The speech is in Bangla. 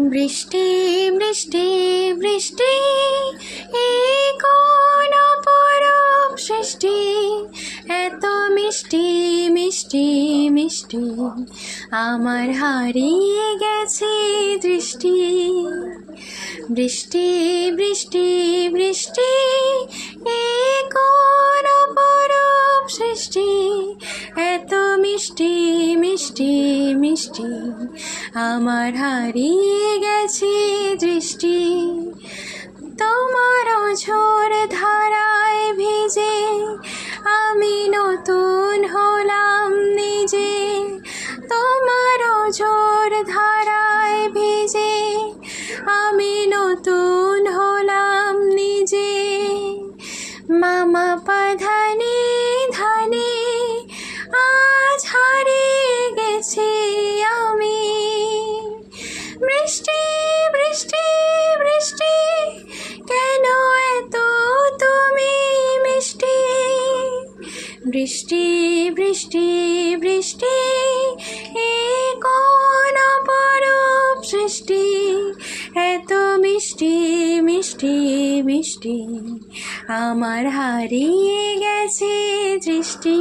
বৃষ্টি বৃষ্টি বৃষ্টি এই কোন অপরূপ সৃষ্টি, এত মিষ্টি মিষ্টি মিষ্টি আমার হারিয়ে গেছে দৃষ্টি। বৃষ্টি বৃষ্টি বৃষ্টি এই কোন অপরূপ সৃষ্টি, এত মিষ্টি মিষ্টি মিষ্টি আমার হারিয়ে গেছে দৃষ্টি। তোমার ঝড় ধারায় ভিজে আমি নতুন হলাম নিজে, তোমার ঝড় ধারায় ভিজে আমি নতুন হলাম নিজে। মামা পাধানে ধানে আজ হারিয়ে গেছি আমি। বৃষ্টি বৃষ্টি বৃষ্টি কেন এত তুমি মিষ্টি। বৃষ্টি বৃষ্টি বৃষ্টি এই কোন অপরূপ সৃষ্টি, এত মিষ্টি মিষ্টি মিষ্টি আমার হারিয়ে গেছে দৃষ্টি।